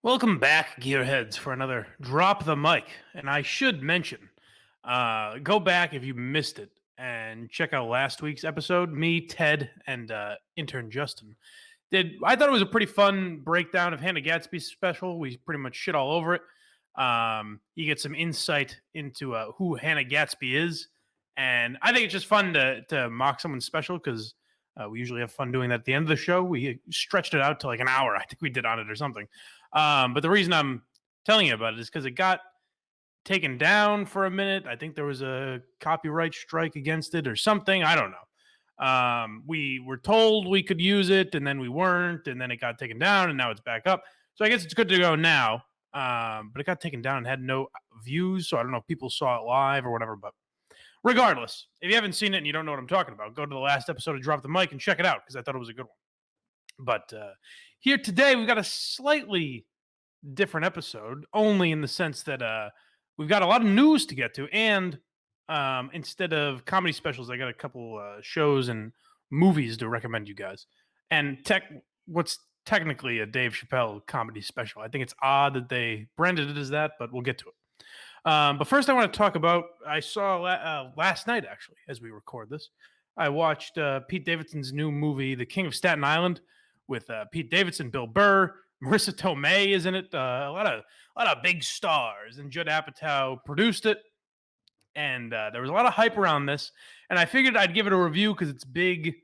Welcome back, Gearheads, for another Drop the Mic. And I should mention, go back if you missed it and check out last week's episode. Me, Ted, and intern Justin did. I thought it was a pretty fun breakdown of Hannah Gadsby's special. We pretty much shit all over it. You get some insight into who Hannah Gadsby is, and I think it's just fun to mock someone's special because we usually have fun doing that at the end of the show. We stretched it out to like an hour. I think we did on it or something. But the reason I'm telling you about it is because it got taken down for a minute. I think there was a copyright strike against it or something. I don't know. We were told we could use it, and then we weren't, and then it got taken down, and now it's back up. So I guess it's good to go now. But it got taken down and had no views, so I don't know if people saw it live or whatever. But regardless, if you haven't seen it and you don't know what I'm talking about, go to the last episode of Drop the Mic and check it out because I thought it was a good one. But here today, we've got a slightly different episode, only in the sense that we've got a lot of news to get to. And instead of comedy specials, I got a couple shows and movies to recommend you guys. And what's technically a Dave Chappelle comedy special. I think it's odd that they branded it as that, but we'll get to it. But first, I want to talk about I saw last night, actually, as we record this. I watched Pete Davidson's new movie, The King of Staten Island, with Pete Davidson, Bill Burr, Marissa Tomei is in it. A lot of big stars, and Judd Apatow produced it. And there was a lot of hype around this, and I figured I'd give it a review because it's big.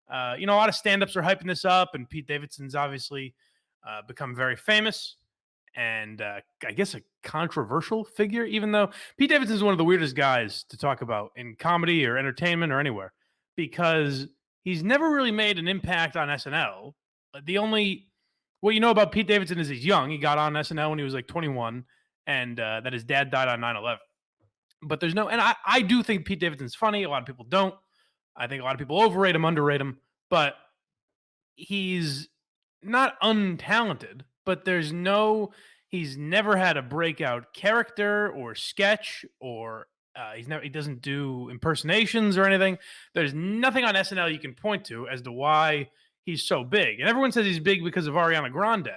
A lot of stand-ups are hyping this up, and Pete Davidson's obviously become very famous and I guess a controversial figure, even though Pete Davidson is one of the weirdest guys to talk about in comedy or entertainment or anywhere because he's never really made an impact on SNL. What you know about Pete Davidson is he's young. He got on SNL when he was like 21 and that his dad died on 9/11. But I do think Pete Davidson's funny. A lot of people don't. I think a lot of people overrate him, underrate him, but he's not untalented, but he's never had a breakout character or sketch or he doesn't do impersonations or anything. There's nothing on SNL you can point to as to why he's so big. And everyone says he's big because of Ariana Grande,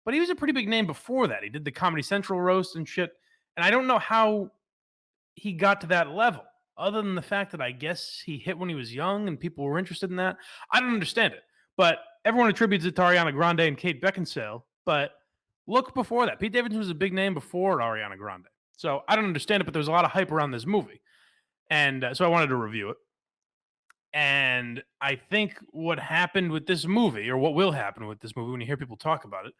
but he was a pretty big name before that. He did the Comedy Central roast and shit. And I don't know how he got to that level other than the fact that I guess he hit when he was young and people were interested in that. I don't understand it. But everyone attributes it to Ariana Grande and Kate Beckinsale. But look before that. Pete Davidson was a big name before Ariana Grande. So I don't understand it, but there's a lot of hype around this movie. And so I wanted to review it. And I think what happened with this movie, or what will happen with this movie when you hear people talk about it,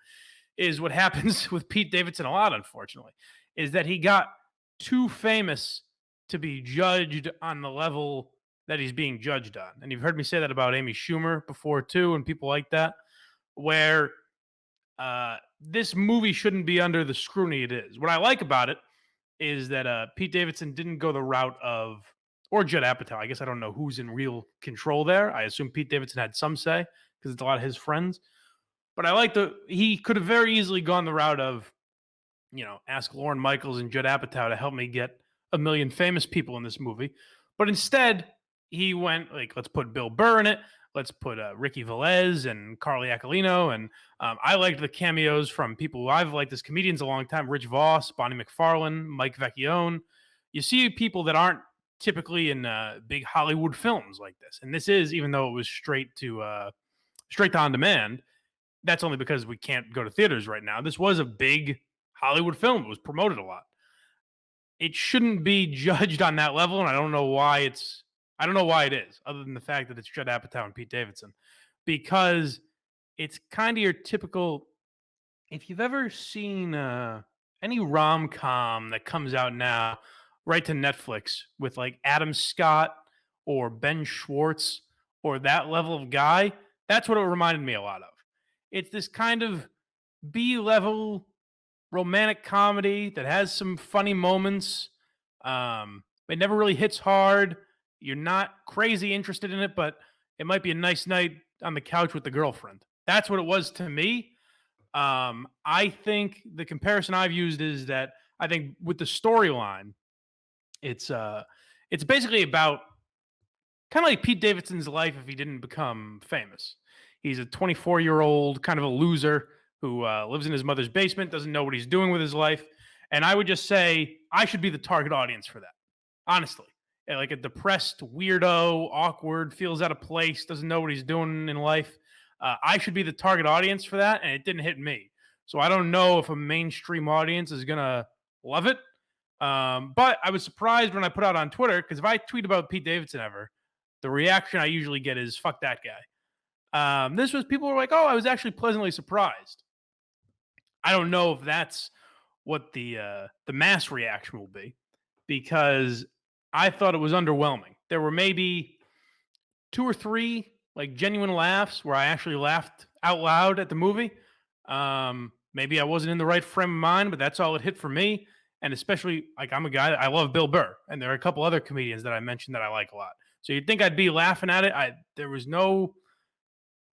is what happens with Pete Davidson a lot, unfortunately, is that he got too famous to be judged on the level that he's being judged on. And you've heard me say that about Amy Schumer before too, and people like that, where this movie shouldn't be under the scrutiny it is. What I like about it is that Pete Davidson didn't go the route of, or Judd Apatow. I guess I don't know who's in real control there. I assume Pete Davidson had some say because it's a lot of his friends. But he could have very easily gone the route of, ask Lauren Michaels and Judd Apatow to help me get a million famous people in this movie. But instead, he went like, let's put Bill Burr in it. Let's put Ricky Velez and Carly Aquilino. And I liked the cameos from people who I've liked as comedians a long time. Rich Voss, Bonnie McFarlane, Mike Vecchione. You see people that aren't typically in big Hollywood films like this. And this is, even though it was straight to on demand, that's only because we can't go to theaters right now. This was a big Hollywood film. It was promoted a lot. It shouldn't be judged on that level, and I don't know why it is, other than the fact that it's Judd Apatow and Pete Davidson, because it's kind of your typical. If you've ever seen any rom-com that comes out now, right to Netflix with like Adam Scott or Ben Schwartz or that level of guy, that's what it reminded me a lot of. It's this kind of B-level romantic comedy that has some funny moments. It never really hits hard. You're not crazy interested in it, but it might be a nice night on the couch with the girlfriend. That's what it was to me. I think the comparison I've used is that I think with the storyline, it's basically about kind of like Pete Davidson's life if he didn't become famous. He's a 24-year-old kind of a loser who lives in his mother's basement, doesn't know what he's doing with his life. And I would just say I should be the target audience for that, honestly. Like a depressed weirdo, awkward, feels out of place, doesn't know what he's doing in life. I should be the target audience for that, and it didn't hit me. So I don't know if a mainstream audience is gonna love it. But I was surprised when I put out on Twitter, because if I tweet about Pete Davidson ever, the reaction I usually get is "fuck that guy." This was people were like, "Oh, I was actually pleasantly surprised." I don't know if that's what the mass reaction will be, because I thought it was underwhelming. There were maybe two or three like genuine laughs where I actually laughed out loud at the movie. Maybe I wasn't in the right frame of mind, but that's all it hit for me. And especially, like, I'm a guy that I love Bill Burr, and there are a couple other comedians that I mentioned that I like a lot. So you'd think I'd be laughing at it. There was no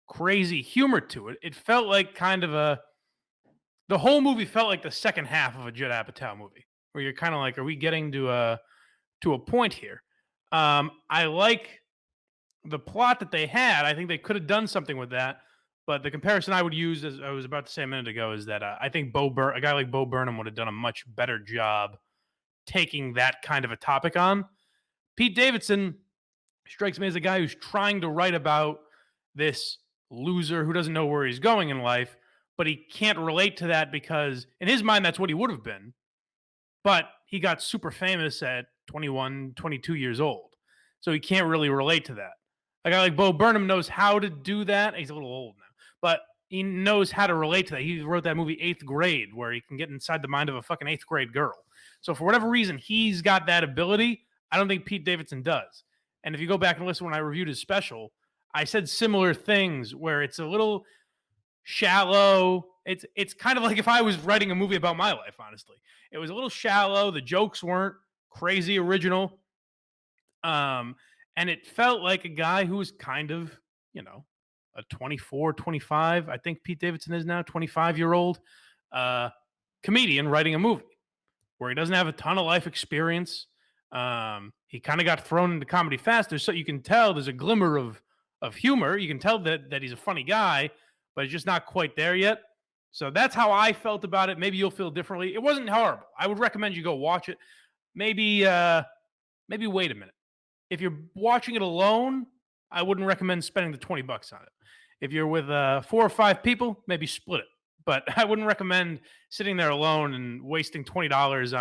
crazy humor to it. It felt like kind of the whole movie felt like the second half of a Judd Apatow movie, where you're kind of like, are we getting to a point here? I like the plot that they had. I think they could have done something with that. But the comparison I would use, as I was about to say a minute ago, is that I think a guy like Bo Burnham would have done a much better job taking that kind of a topic on. Pete Davidson strikes me as a guy who's trying to write about this loser who doesn't know where he's going in life, but he can't relate to that because in his mind, that's what he would have been. But he got super famous at 21, 22 years old. So he can't really relate to that. A guy like Bo Burnham knows how to do that. He's a little old now, but he knows how to relate to that. He wrote that movie Eighth Grade, where he can get inside the mind of a fucking eighth grade girl. So for whatever reason, he's got that ability. I don't think Pete Davidson does. And if you go back and listen when I reviewed his special, I said similar things where it's a little shallow. It's kind of like if I was writing a movie about my life, honestly. It was a little shallow. The jokes weren't crazy original. And it felt like a guy who was kind of, a 24, 25, I think Pete Davidson is now, 25-year-old comedian writing a movie where he doesn't have a ton of life experience. He kind of got thrown into comedy fast. So you can tell there's a glimmer of humor. You can tell that he's a funny guy, but he's just not quite there yet. So that's how I felt about it. Maybe you'll feel differently. It wasn't horrible. I would recommend you go watch it. Maybe wait a minute. If you're watching it alone, I wouldn't recommend spending the $20 on it. If you're with 4 or 5 people, maybe split it. But I wouldn't recommend sitting there alone and wasting $20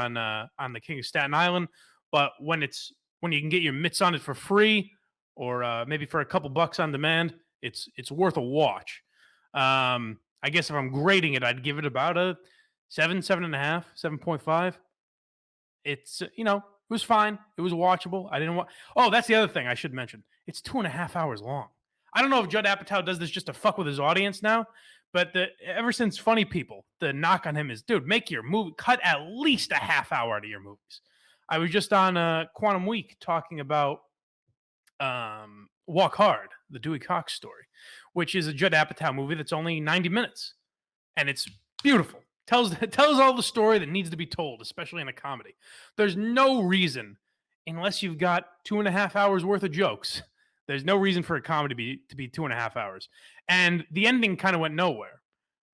on the King of Staten Island. But when you can get your mitts on it for free, or maybe for a couple bucks on demand, it's worth a watch. I guess if I'm grading it, I'd give it about a 7, 7.5, 7.5. It's it was fine. It was watchable. I didn't want. Oh, that's the other thing I should mention. It's 2.5 hours long. I don't know if Judd Apatow does this just to fuck with his audience now, but ever since Funny People, the knock on him is, dude, make your movie, cut at least a half hour out of your movies. I was just on Quantum Week talking about Walk Hard, the Dewey Cox story, which is a Judd Apatow movie that's only 90 minutes, and it's beautiful. Tells all the story that needs to be told, especially in a comedy. There's no reason, unless you've got 2.5 hours worth of jokes, there's no reason for a comedy to be 2.5 hours. And the ending kind of went nowhere.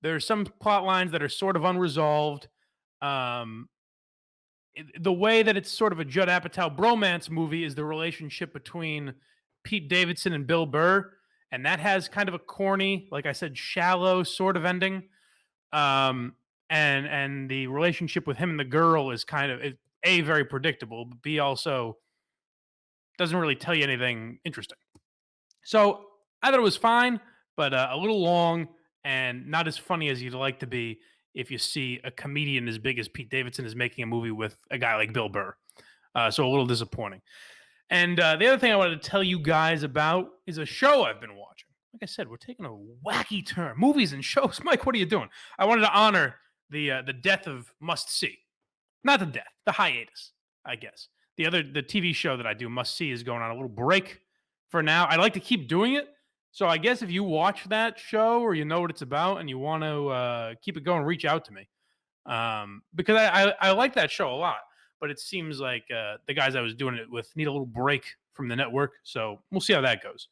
There's some plot lines that are sort of unresolved. The way that it's sort of a Judd Apatow bromance movie is the relationship between Pete Davidson and Bill Burr, and that has kind of a corny, like I said, shallow sort of ending. And the relationship with him and the girl is kind of A, very predictable, but B, also doesn't really tell you anything interesting. So I thought it was fine, but a little long and not as funny as you'd like to be if you see a comedian as big as Pete Davidson is making a movie with a guy like Bill Burr. So a little disappointing. And the other thing I wanted to tell you guys about is a show I've been watching. Like I said, we're taking a wacky turn. Movies and shows. Mike, what are you doing? I wanted to honor the death of Must See. Not the death, the hiatus, I guess. The TV show that I do, Must See, is going on a little break for now. I'd like to keep doing it. So I guess if you watch that show or you know what it's about and you want to keep it going, reach out to me. Because I like that show a lot. But it seems like the guys I was doing it with need a little break from the network. So we'll see how that goes.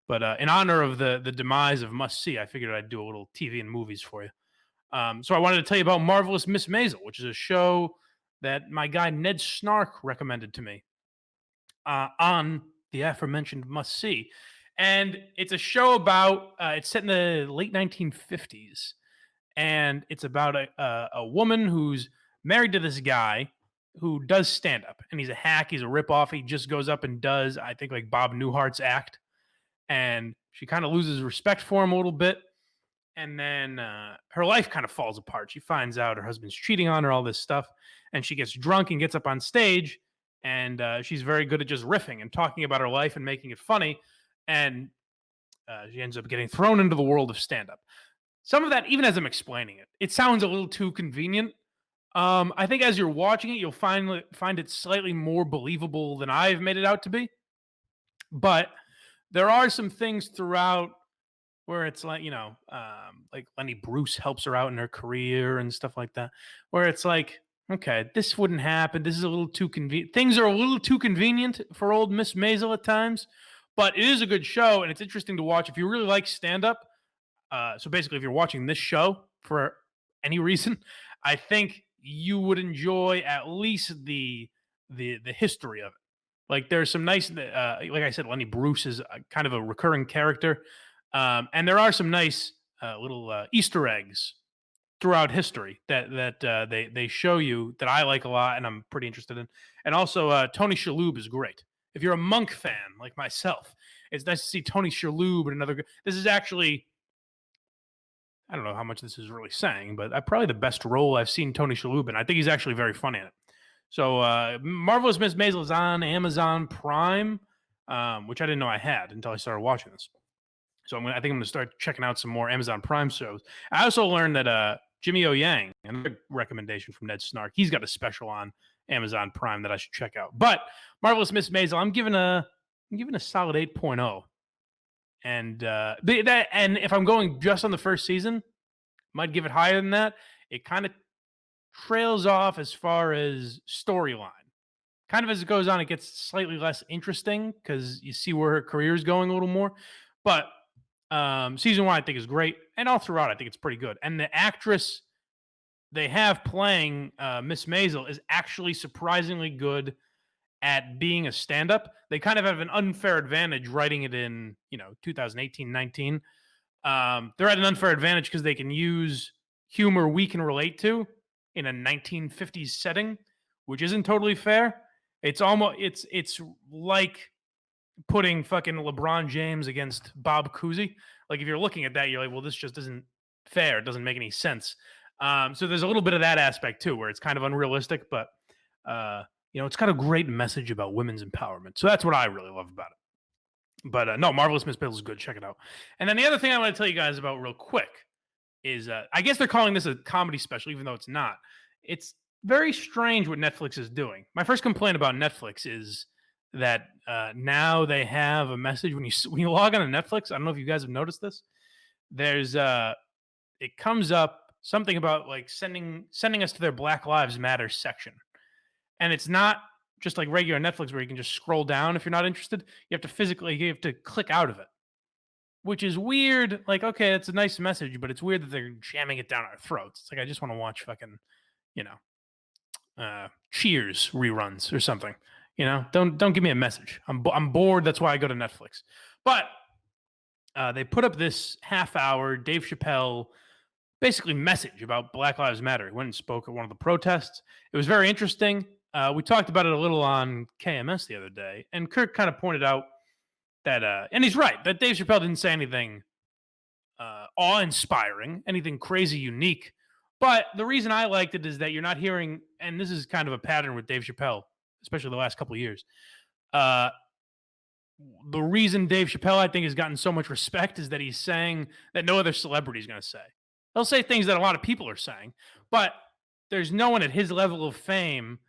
But in honor of the demise of Must See, I figured I'd do a little TV and movies for you. So I wanted to tell you about Marvelous Miss Maisel, which is a show that my guy Ned Snark recommended to me on the aforementioned Must See. And it's a show about, it's set in the late 1950s. And it's about a woman who's married to this guy who does stand up. And he's a hack, he's a ripoff. He just goes up and does, I think, like Bob Newhart's act. And she kind of loses respect for him a little bit. And then her life kind of falls apart. She finds out her husband's cheating on her, all this stuff, and she gets drunk and gets up on stage, and she's very good at just riffing and talking about her life and making it funny, and she ends up getting thrown into the world of stand-up. Some of that, even as I'm explaining it, it sounds a little too convenient. I think as you're watching it, you'll find it slightly more believable than I've made it out to be. But there are some things throughout where it's like Lenny Bruce helps her out in her career and stuff like that, where it's like, okay, this wouldn't happen. This is a little too convenient. Things are a little too convenient for old Miss Maisel at times, but it is a good show and it's interesting to watch if you really like stand up. So basically, if you're watching this show for any reason, I think you would enjoy at least the history of it. Like there's some nice, like I said, Lenny Bruce is kind of a recurring character. And there are some nice little Easter eggs throughout history that they show you that I like a lot and I'm pretty interested in. And also, Tony Shalhoub is great. If you're a Monk fan like myself, it's nice to see Tony Shalhoub and another. This is actually, I don't know how much this is really saying, but probably the best role I've seen Tony Shalhoub in. I think he's actually very funny in it. So, Marvelous Miss Maisel is on Amazon Prime, which I didn't know I had until I started watching this. So I think I'm going to start checking out some more Amazon Prime shows. I also learned that Jimmy O Yang, another recommendation from Ned Snark, he's got a special on Amazon Prime that I should check out. But Marvelous Miss Maisel, I'm giving a solid 8.0. And and if I'm going just on the first season, might give it higher than that. It kind of trails off as far as storyline. Kind of as it goes on, it gets slightly less interesting because you see where her career is going a little more. But season 1, I think, is great. And all throughout, I think it's pretty good. And the actress they have playing Miss Maisel is actually surprisingly good at being a stand-up. They kind of have an unfair advantage writing it in, 2018, 19. They're at an unfair advantage because they can use humor we can relate to in a 1950s setting, which isn't totally fair. It's almost it's like putting fucking LeBron James against Bob Cousy. Like if you're looking at that, you're like, well, this just isn't fair. It doesn't make any sense. So there's a little bit of that aspect too, where it's kind of unrealistic, but it's got a great message about women's empowerment. So that's what I really love about it. But no, Marvelous Miss Maisel is good. Check it out. And then the other thing I want to tell you guys about real quick is I guess they're calling this a comedy special, even though it's not. It's very strange what Netflix is doing. My first complaint about Netflix is that now they have a message when you log on to Netflix. I don't know if you guys have noticed this. There's it comes up something about like sending us to their Black Lives Matter section, and it's not just like regular Netflix where you can just scroll down if you're not interested. You have to click out of it, which is weird. Like, okay, it's a nice message, but it's weird that they're jamming it down our throats. It's like I just want to watch fucking, Cheers reruns or something. Don't give me a message. I'm bored. That's why I go to Netflix. But they put up this half-hour Dave Chappelle basically message about Black Lives Matter. He went and spoke at one of the protests. It was very interesting. We talked about it a little on KMS the other day, and Kirk kind of pointed out that, and he's right, that Dave Chappelle didn't say anything awe-inspiring, anything crazy unique. But the reason I liked it is that you're not hearing, and this is kind of a pattern with Dave Chappelle, especially the last couple of years. The reason Dave Chappelle, I think, has gotten so much respect is that he's saying that no other celebrity is going to say. He'll say things that a lot of people are saying, but there's no one at his level of fame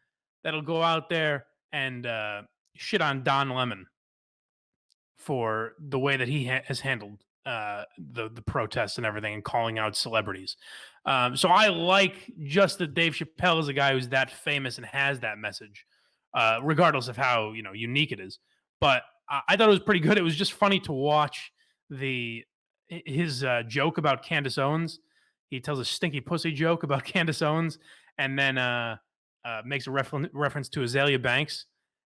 that'll go out there and shit on Don Lemon for the way that he has handled the protests and everything and calling out celebrities. So I like just that Dave Chappelle is a guy who's that famous and has that message, regardless of how unique it is. But I thought it was pretty good. It was just funny to watch his joke about Candace Owens. He tells a stinky pussy joke about Candace Owens, and then makes a reference to Azalea Banks,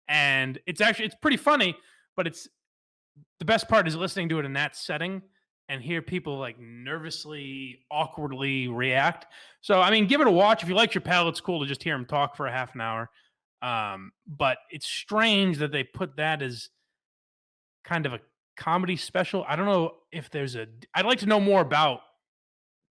and it's pretty funny. But it's the best part is listening to it in that setting and hear people like nervously, awkwardly react. So, I mean, give it a watch. If you like Chappelle, it's cool to just hear him talk for a half an hour. But it's strange that they put that as kind of a comedy special. I don't know if there's a. I'd like to know more about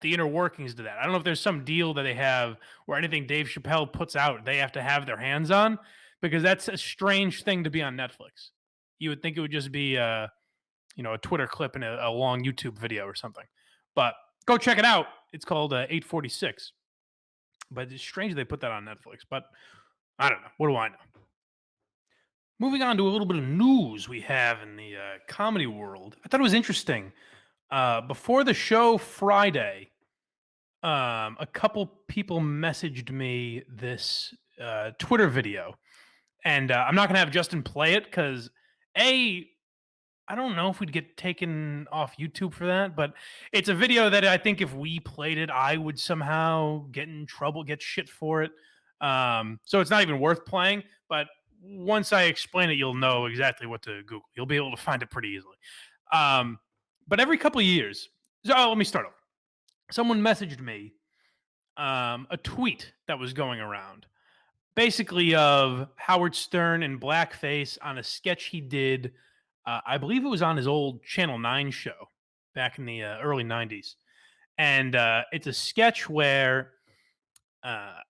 the inner workings to that. I don't know if there's some deal that they have where anything Dave Chappelle puts out, they have to have their hands on, because that's a strange thing to be on Netflix. You would think it would just be a Twitter clip and a long YouTube video or something. But go check it out. It's called 846. But it's strange they put that on Netflix. But I don't know. What do I know? Moving on to a little bit of news we have in the comedy world. I thought it was interesting. Before the show Friday, a couple people messaged me this Twitter video, and I'm not gonna have Justin play it because I don't know if we'd get taken off YouTube for that, but it's a video that I think if we played it, I would somehow get in trouble, get shit for it. So it's not even worth playing. But once I explain it, you'll know exactly what to Google. You'll be able to find it pretty easily. But every couple of years, so let me start over. Someone messaged me a tweet that was going around, basically of Howard Stern and Blackface on a sketch he did. I believe it was on his old Channel 9 show back in the early 90s. And it's a sketch where,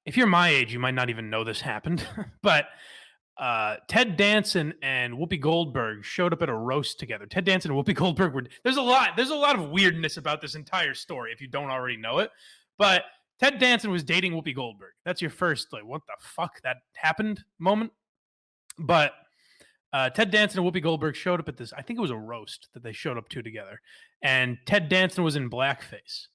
if you're my age, you might not even know this happened, but Ted Danson and Whoopi Goldberg showed up at a roast together. Ted Danson and Whoopi Goldberg were. There's a lot of weirdness about this entire story if you don't already know it. But Ted Danson was dating Whoopi Goldberg. That's your first like, what the fuck that happened moment. But Ted Danson and Whoopi Goldberg showed up at this. I think it was a roast that they showed up to together, and Ted Danson was in blackface.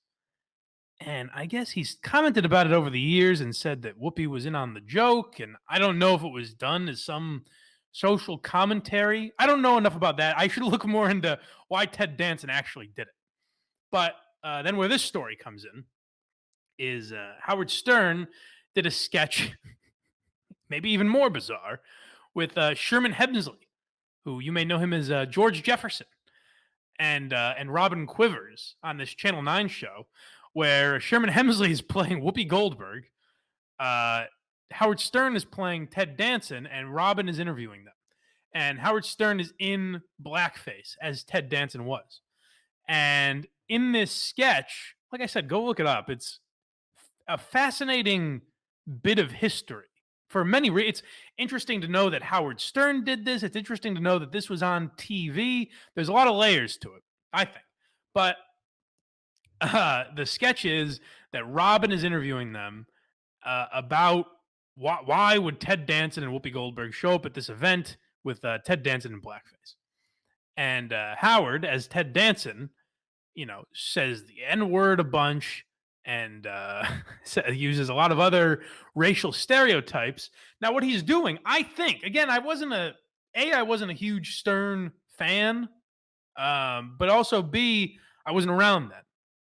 And I guess he's commented about it over the years and said that Whoopi was in on the joke. And I don't know if it was done as some social commentary. I don't know enough about that. I should look more into why Ted Danson actually did it. But then where this story comes in is Howard Stern did a sketch, maybe even more bizarre, with Sherman Hemsley, who you may know him as George Jefferson, and Robin Quivers on this Channel 9 show, where Sherman Hemsley is playing Whoopi Goldberg, Howard Stern is playing Ted Danson, and Robin is interviewing them. And Howard Stern is in blackface, as Ted Danson was. And in this sketch, like I said, go look it up. It's a fascinating bit of history. For many reasons, it's interesting to know that Howard Stern did this. It's interesting to know that this was on TV. There's a lot of layers to it, I think. But the sketch is that Robin is interviewing them about why would Ted Danson and Whoopi Goldberg show up at this event with Ted Danson in blackface. And Howard, as Ted Danson, says the N-word a bunch, and uses a lot of other racial stereotypes. Now, what he's doing, I think, again, I wasn't a huge Stern fan, but also B, I wasn't around then.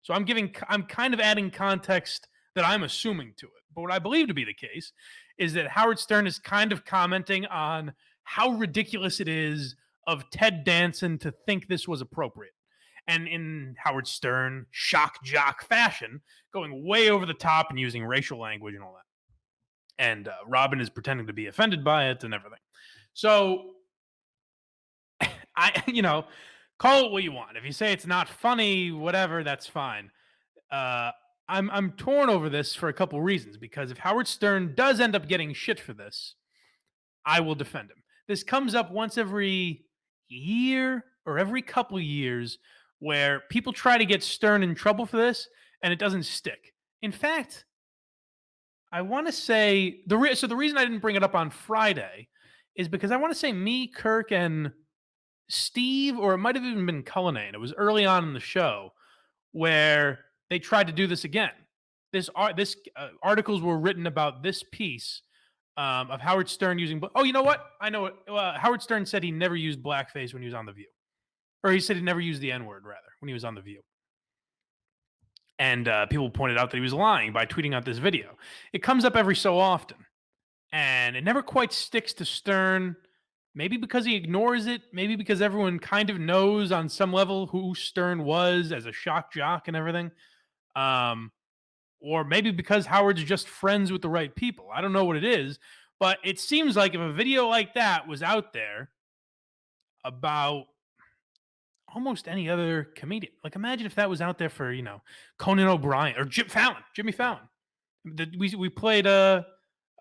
So I'm kind of adding context that I'm assuming to it. But what I believe to be the case is that Howard Stern is kind of commenting on how ridiculous it is of Ted Danson to think this was appropriate. And in Howard Stern shock jock fashion, going way over the top and using racial language and all that. And Robin is pretending to be offended by it and everything. So call it what you want. If you say it's not funny, whatever, that's fine. I'm torn over this for a couple reasons, because if Howard Stern does end up getting shit for this, I will defend him. This comes up once every year or every couple years where people try to get Stern in trouble for this and it doesn't stick. In fact, I want to say the reason I didn't bring it up on Friday is because I want to say me, Kirk, and Steve, or it might have even been Cullinane. It was early on in the show where they tried to do this again. Articles were written about this piece of Howard Stern using. Oh, you know what? I know it. Howard Stern said he never used blackface when he was on The View, or he said he never used the N-word rather when he was on The View. And people pointed out that he was lying by tweeting out this video. It comes up every so often, and it never quite sticks to Stern. Maybe because he ignores it, maybe because everyone kind of knows on some level who Stern was as a shock jock and everything. Um, or maybe because Howard's just friends with the right people. I don't know what it is, but it seems like if a video like that was out there about almost any other comedian, like imagine if that was out there for, Conan O'Brien or Jimmy Fallon. We played a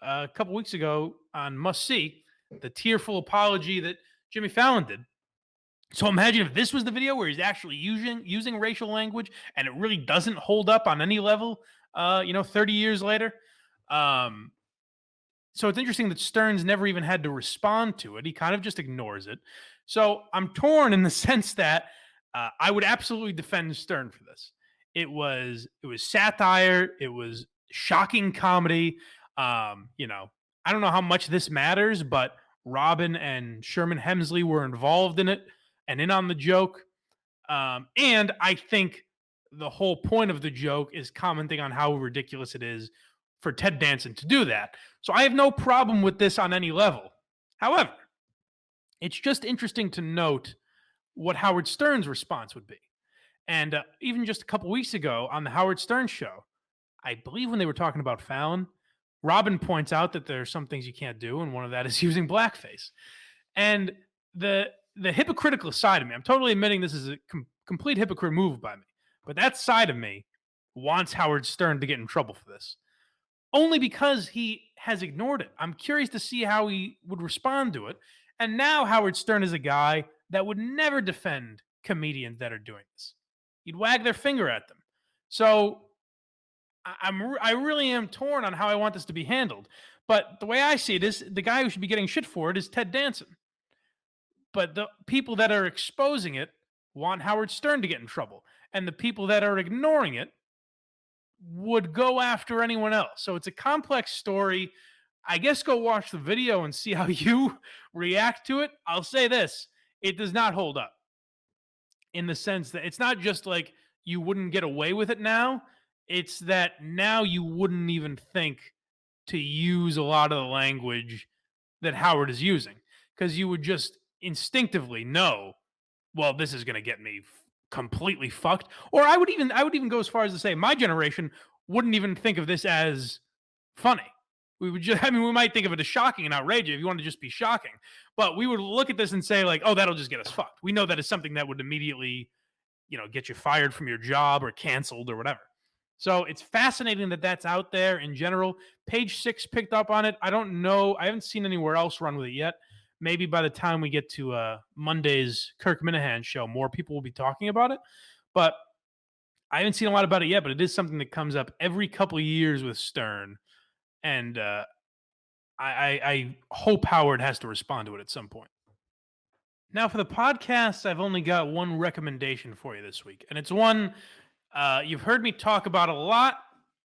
couple weeks ago on Must See, the tearful apology that Jimmy Fallon did. So imagine if this was the video where he's actually using racial language and it really doesn't hold up on any level. 30 years later. Um, so it's interesting that Stearns never even had to respond to it. He kind of just ignores it. So I'm torn in the sense that I would absolutely defend Stern for this. It was satire. It was shocking comedy. I don't know how much this matters, but Robin and Sherman Hemsley were involved in it and in on the joke. And I think the whole point of the joke is commenting on how ridiculous it is for Ted Danson to do that. So I have no problem with this on any level. However, it's just interesting to note what Howard Stern's response would be. And even just a couple weeks ago on the Howard Stern show, I believe when they were talking about Fallon, Robin points out that there are some things you can't do, and one of that is using blackface. And the hypocritical side of me, I'm totally admitting this is a complete hypocrite move by me, but that side of me wants Howard Stern to get in trouble for this, only because he has ignored it. I'm curious to see how he would respond to it. And now Howard Stern is a guy that would never defend comedians that are doing this. He'd wag their finger at them. So I really am torn on how I want this to be handled. But the way I see it is the guy who should be getting shit for it is Ted Danson. But the people that are exposing it want Howard Stern to get in trouble. And the people that are ignoring it would go after anyone else. So it's a complex story. I guess go watch the video and see how you react to it. I'll say this, it does not hold up in the sense that it's not just like you wouldn't get away with it now. It's that now you wouldn't even think to use a lot of the language that Howard is using because you would just instinctively know, well, this is going to get me completely fucked. Or I would even go as far as to say my generation wouldn't even think of this as funny. We would just, I mean, we might think of it as shocking and outrageous if you want to just be shocking, but we would look at this and say like, oh, that'll just get us fucked. We know that is something that would immediately, get you fired from your job or canceled or whatever. So it's fascinating that that's out there in general. Page Six picked up on it. I don't know. I haven't seen anywhere else run with it yet. Maybe by the time we get to Monday's Kirk Minahan show, more people will be talking about it. But I haven't seen a lot about it yet. But it is something that comes up every couple of years with Stern, and I hope Howard has to respond to it at some point. Now, for the podcast, I've only got one recommendation for you this week, and it's one you've heard me talk about a lot.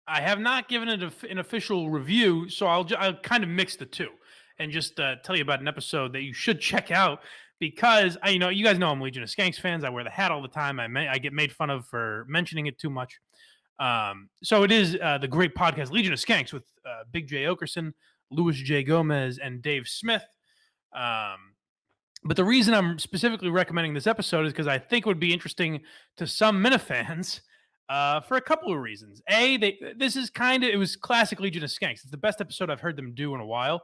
I have not given it an official review, so I'll kind of mix the two and just tell you about an episode that you should check out because you guys know I'm Legion of Skanks fans. I wear the hat all the time. I get made fun of for mentioning it too much. So it is the great podcast Legion of Skanks with Big J Okerson, Louis J Gomez, and Dave Smith. But the reason I'm specifically recommending this episode is because I think it would be interesting to some Minifans for a couple of reasons. It was classic Legion of Skanks. It's the best episode I've heard them do in a while.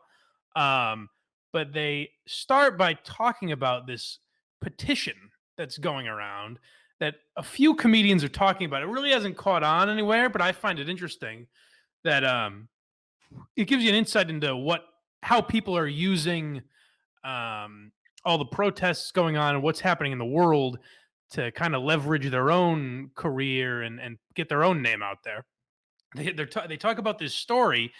But they start by talking about this petition that's going around that a few comedians are talking about. It really hasn't caught on anywhere, but I find it interesting that it gives you an insight into how people are using all the protests going on and what's happening in the world to kind of leverage their own career and get their own name out there. They talk about this story.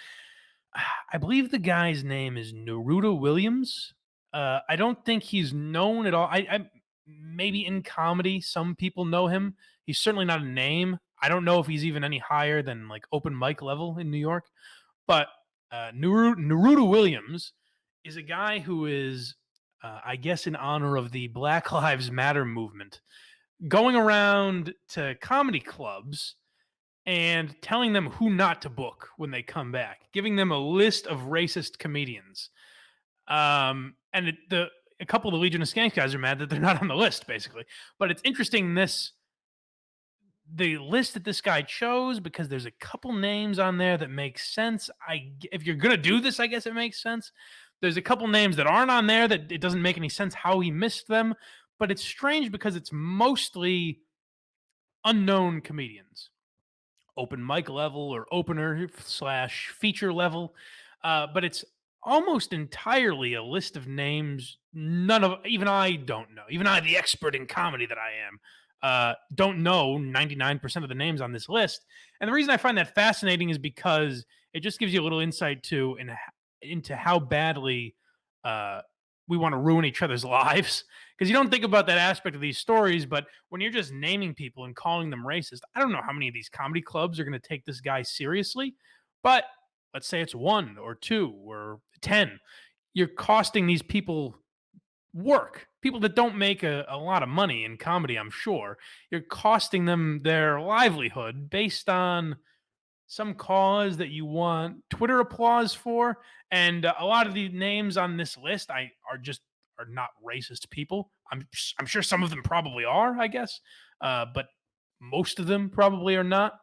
I believe the guy's name is Naruto Williams. I don't think he's known at all. I maybe in comedy, some people know him. He's certainly not a name. I don't know if he's even any higher than like open mic level in New York. But Naruto Williams is a guy who is, I guess, in honor of the Black Lives Matter movement, going around to comedy clubs and telling them who not to book when they come back, giving them a list of racist comedians. And a couple of the Legion of Skanks guys are mad that they're not on the list, basically. But it's interesting the list that this guy chose, because there's a couple names on there that make sense. If you're gonna do this, I guess it makes sense. There's a couple names that aren't on there that it doesn't make any sense how he missed them. But it's strange because it's mostly unknown comedians, open mic level or opener slash feature level. But it's almost entirely a list of names none of even I don't know. Even I, the expert in comedy that I am, don't know 99% of the names on this list. And the reason I find that fascinating is because it just gives you a little insight into how badly uh, we want to ruin each other's lives. Because you don't think about that aspect of these stories, but when you're just naming people and calling them racist, I don't know how many of these comedy clubs are going to take this guy seriously. But let's say it's one or two or 10. You're costing these people work. People that don't make a lot of money in comedy, I'm sure. You're costing them their livelihood based on some cause that you want Twitter applause for. And a lot of the names on this list are not racist people. I'm sure some of them probably are, I guess, but most of them probably are not.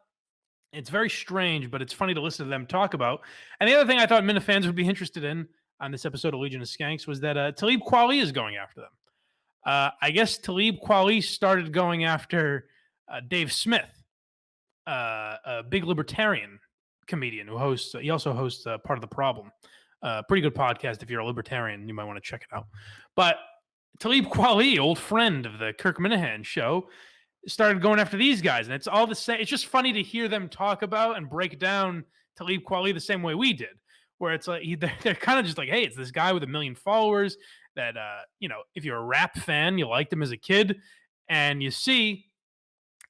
It's very strange, but it's funny to listen to them talk about. And the other thing I thought Minifans would be interested in on this episode of Legion of Skanks was that Talib Kweli is going after them. I guess Talib Kweli started going after Dave Smith, a big libertarian comedian who hosts. He also hosts Part of the Problem. Pretty good podcast. If you're a libertarian, you might want to check it out. But Talib Kweli, old friend of the Kirk Minahan show, started going after these guys, and it's all the same. It's just funny to hear them talk about and break down Talib Kweli the same way we did, where it's like they're kind of just like, hey, it's this guy with 1 million followers that if you're a rap fan, you liked him as a kid, and you see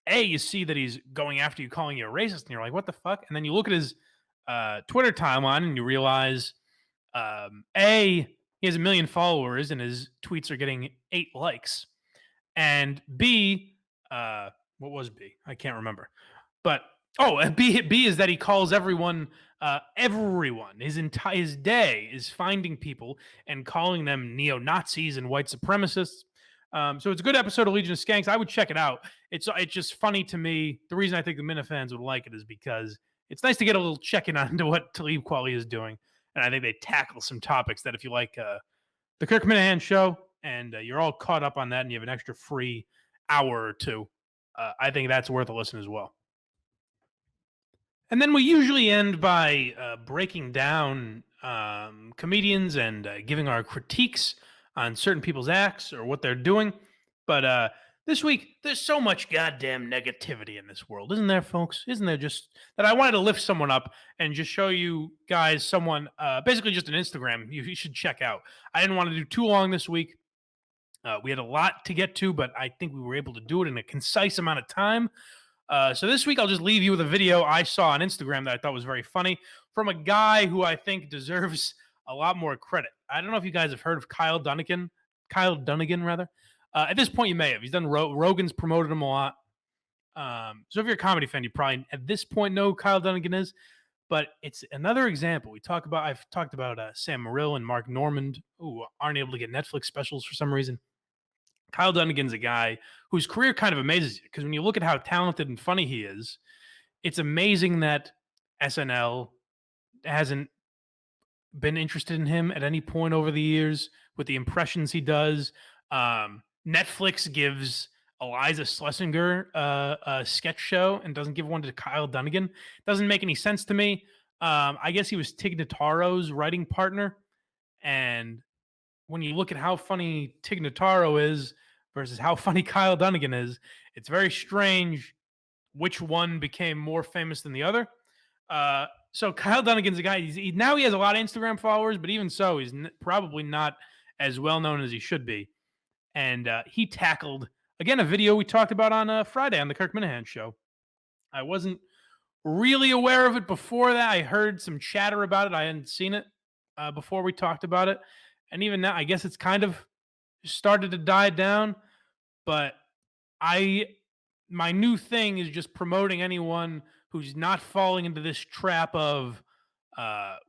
that he's going after you, calling you a racist, and you're like, what the fuck? And then you look at his Twitter timeline and you realize, he has 1 million followers and his tweets are getting 8 likes, and B, what was B? I can't remember. But B is that he calls everyone. His day is finding people and calling them neo Nazis and white supremacists. So it's a good episode of Legion of Skanks. I would check it out. It's just funny to me. The reason I think the Minifans would like it is because it's nice to get a little check in onto what Talib Kweli is doing, and I think they tackle some topics that if you like the Kirk Minahan show and you're all caught up on that, and you have an extra free hour or two, I think that's worth a listen as well. And then we usually end by breaking down comedians and giving our critiques on certain people's acts or what they're doing. But this week, there's so much goddamn negativity in this world, isn't there, folks? Isn't there? Just that I wanted to lift someone up and just show you guys someone, basically just an Instagram you should check out. I didn't want to do too long this week. We had a lot to get to, but I think we were able to do it in a concise amount of time. So this week, I'll just leave you with a video I saw on Instagram that I thought was very funny from a guy who I think deserves a lot more credit. I don't know if you guys have heard of Kyle Dunnigan. Kyle Dunnigan, rather. At this point, you may have. He's done Rogan's promoted him a lot. So if you're a comedy fan, you probably at this point know who Kyle Dunnigan is. But it's another example. I've talked about Sam Morrill and Mark Normand, who aren't able to get Netflix specials for some reason. Kyle Dunnigan's a guy whose career kind of amazes you, because when you look at how talented and funny he is, it's amazing that SNL hasn't been interested in him at any point over the years with the impressions he does. Netflix gives Eliza Schlesinger a sketch show and doesn't give one to Kyle Dunnigan. Doesn't make any sense to me. I guess he was Tig Notaro's writing partner, and when you look at how funny Tig Notaro is versus how funny Kyle Dunnigan is, it's very strange which one became more famous than the other. So Kyle Dunnigan's a guy. Now he has a lot of Instagram followers, but even so, he's probably not as well known as he should be. And he tackled, again, a video we talked about on Friday on the Kirk Minahan show. I wasn't really aware of it before that. I heard some chatter about it. I hadn't seen it before we talked about it. And even now, I guess it's kind of started to die down. But my new thing is just promoting anyone who's not falling into this trap of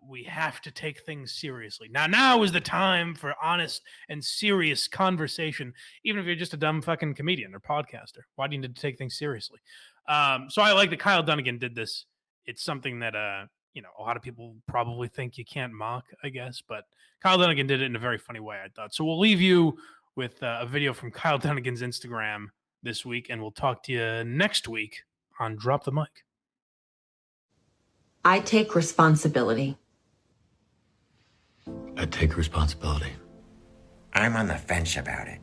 we have to take things seriously. Now is the time for honest and serious conversation, even if you're just a dumb fucking comedian or podcaster. Why do you need to take things seriously? So I like that Kyle Dunnigan did this. It's something that a lot of people probably think you can't mock, I guess, but Kyle Dunnigan did it in a very funny way, I thought. So we'll leave you with a video from Kyle Dunnigan's Instagram this week, and we'll talk to you next week on Drop the Mic. I take responsibility. I take responsibility. I'm on the fence about it,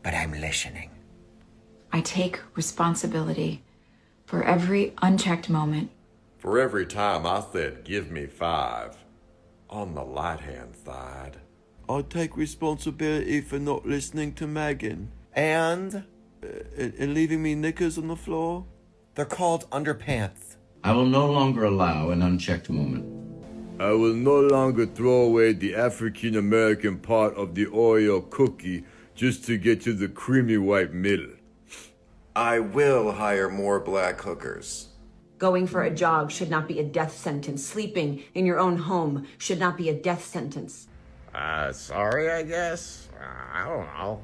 but I'm listening. I take responsibility for every unchecked moment. For every time I said, give me 5, on the light-hand side. I take responsibility for not listening to Megan. And And leaving me knickers on the floor. they're called underpants. I will no longer allow an unchecked moment. I will no longer throw away the African-American part of the Oreo cookie just to get to the creamy white middle. I will hire more black hookers. Going for a jog should not be a death sentence. Sleeping in your own home should not be a death sentence. Sorry, I guess? I don't know.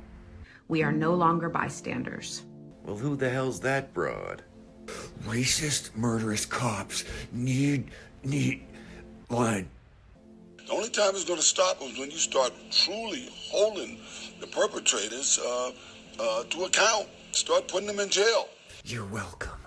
We are no longer bystanders. Well, who the hell's that broad? Racist, murderous cops need line. The only time it's going to stop is when you start truly holding the perpetrators to account. Start putting them in jail. You're welcome.